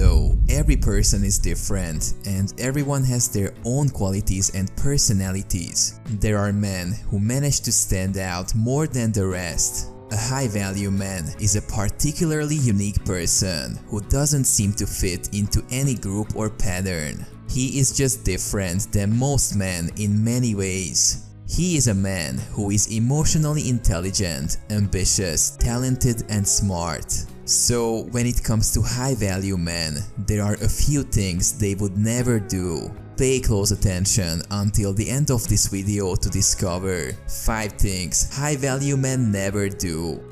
though, every person is different and everyone has their own qualities and personalities. There are men who manage to stand out more than the rest. A high-value man is a particularly unique person who doesn't seem to fit into any group or pattern. He is just different than most men in many ways. He is a man who is emotionally intelligent, ambitious, talented, and smart. So when it comes to high-value men, there are a few things they would never do. Pay close attention until the end of this video to discover 5 things high-value men never do.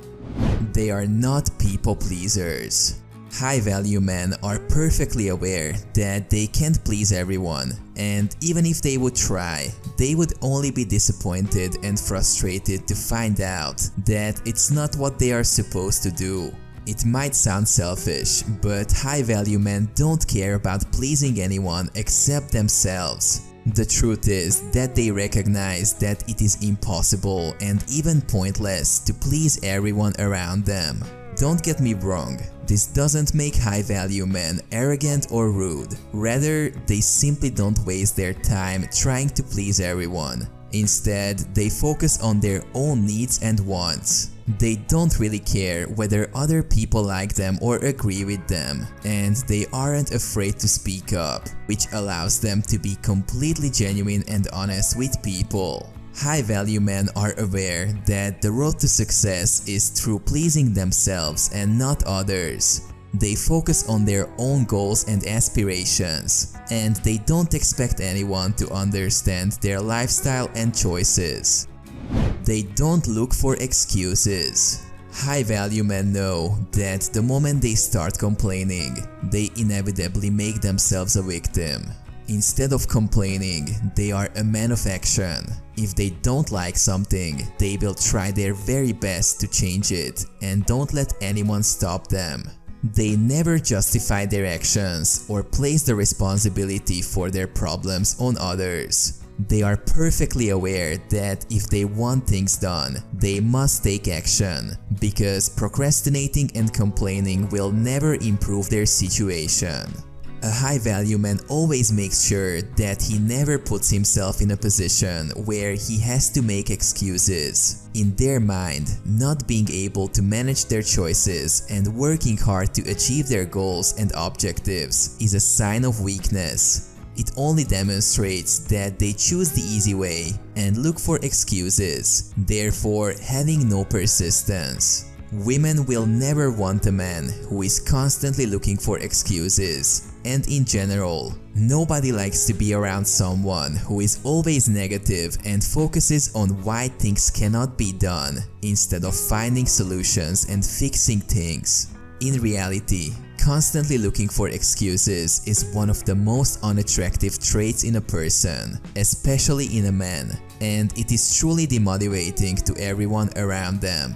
They are not people pleasers. High-value men are perfectly aware that they can't please everyone, and even if they would try, they would only be disappointed and frustrated to find out that it's not what they are supposed to do. It might sound selfish, but high-value men don't care about pleasing anyone except themselves. The truth is that they recognize that it is impossible and even pointless to please everyone around them. Don't get me wrong, this doesn't make high-value men arrogant or rude. Rather, they simply don't waste their time trying to please everyone. Instead, they focus on their own needs and wants. They don't really care whether other people like them or agree with them, and they aren't afraid to speak up, which allows them to be completely genuine and honest with people. High-value men are aware that the road to success is through pleasing themselves and not others. They focus on their own goals and aspirations, and they don't expect anyone to understand their lifestyle and choices. They don't look for excuses. High-value men know that the moment they start complaining, they inevitably make themselves a victim. Instead of complaining, they are a man of action. If they don't like something, they will try their very best to change it and don't let anyone stop them. They never justify their actions or place the responsibility for their problems on others. They are perfectly aware that if they want things done, they must take action, because procrastinating and complaining will never improve their situation. A high-value man always makes sure that he never puts himself in a position where he has to make excuses. In their mind, not being able to manage their choices and working hard to achieve their goals and objectives is a sign of weakness. It only demonstrates that they choose the easy way and look for excuses, therefore having no persistence. Women will never want a man who is constantly looking for excuses, and in general, nobody likes to be around someone who is always negative and focuses on why things cannot be done instead of finding solutions and fixing things. In reality, constantly looking for excuses is one of the most unattractive traits in a person, especially in a man, and it is truly demotivating to everyone around them.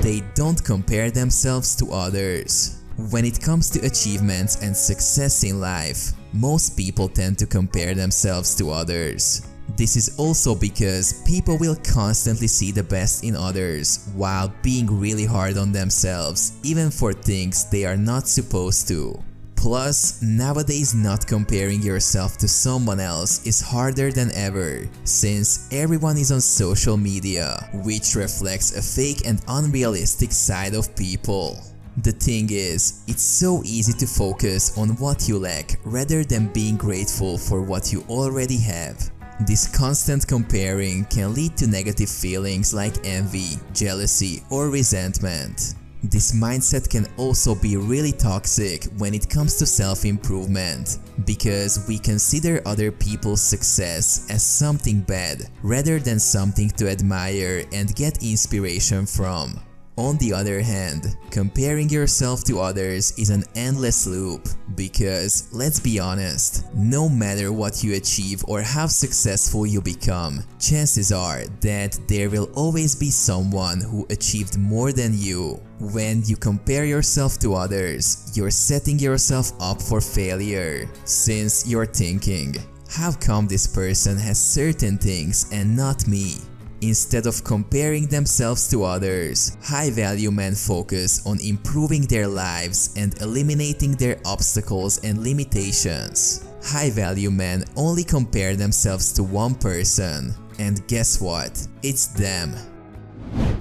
They don't compare themselves to others. When it comes to achievements and success in life, most people tend to compare themselves to others. This is also because people will constantly see the best in others while being really hard on themselves, even for things they are not supposed to. Plus, nowadays not comparing yourself to someone else is harder than ever, since everyone is on social media, which reflects a fake and unrealistic side of people. The thing is, it's so easy to focus on what you lack rather than being grateful for what you already have. This constant comparing can lead to negative feelings like envy, jealousy, or resentment. This mindset can also be really toxic when it comes to self-improvement, because we consider other people's success as something bad rather than something to admire and get inspiration from. On the other hand, comparing yourself to others is an endless loop because, let's be honest, no matter what you achieve or how successful you become, chances are that there will always be someone who achieved more than you. When you compare yourself to others, you're setting yourself up for failure, since you're thinking, how come this person has certain things and not me? Instead of comparing themselves to others, high-value men focus on improving their lives and eliminating their obstacles and limitations. High-value men only compare themselves to one person, and guess what? It's them.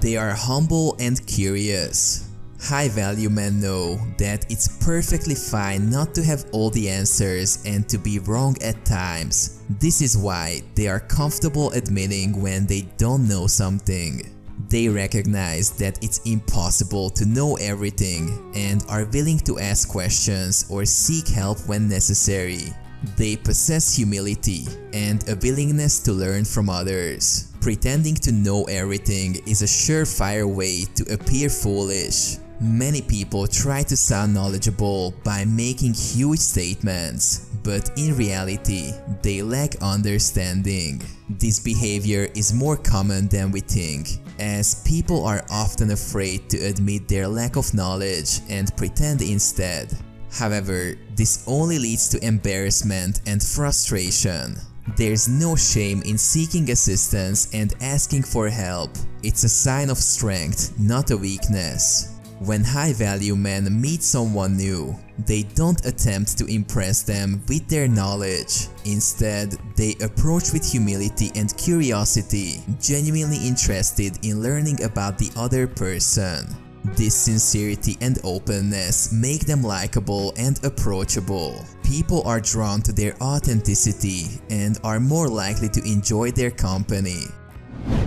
They are humble and curious. High-value men know that it's perfectly fine not to have all the answers and to be wrong at times. This is why they are comfortable admitting when they don't know something. They recognize that it's impossible to know everything and are willing to ask questions or seek help when necessary. They possess humility and a willingness to learn from others. Pretending to know everything is a surefire way to appear foolish. Many people try to sound knowledgeable by making huge statements, but in reality, they lack understanding. This behavior is more common than we think, as people are often afraid to admit their lack of knowledge and pretend instead. However, this only leads to embarrassment and frustration. There's no shame in seeking assistance and asking for help. It's a sign of strength, not a weakness. When high-value men meet someone new, they don't attempt to impress them with their knowledge. Instead, they approach with humility and curiosity, genuinely interested in learning about the other person. This sincerity and openness make them likable and approachable. People are drawn to their authenticity and are more likely to enjoy their company.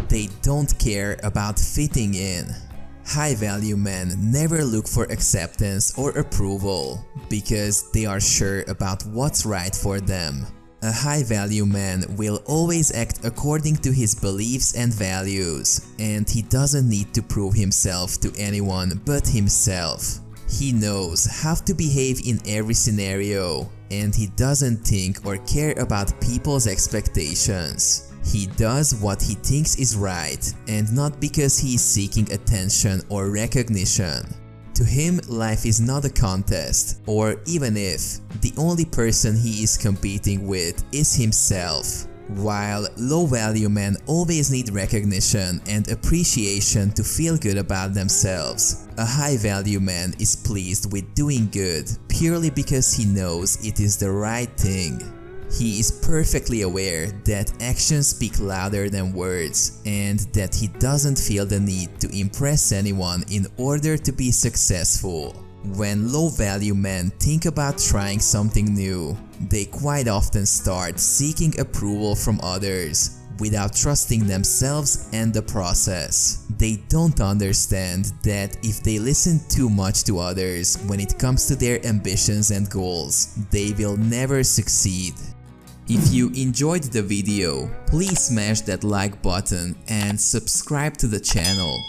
They don't care about fitting in. High-value men never look for acceptance or approval because they are sure about what's right for them. A high-value man will always act according to his beliefs and values, and he doesn't need to prove himself to anyone but himself. He knows how to behave in every scenario, and he doesn't think or care about people's expectations. He does what he thinks is right, and not because he is seeking attention or recognition. To him, life is not a contest, or even if, the only person he is competing with is himself. While low-value men always need recognition and appreciation to feel good about themselves, a high-value man is pleased with doing good purely because he knows it is the right thing. He is perfectly aware that actions speak louder than words and that he doesn't feel the need to impress anyone in order to be successful. When low-value men think about trying something new, they quite often start seeking approval from others without trusting themselves and the process. They don't understand that if they listen too much to others when it comes to their ambitions and goals, they will never succeed. If you enjoyed the video, please smash that like button and subscribe to the channel.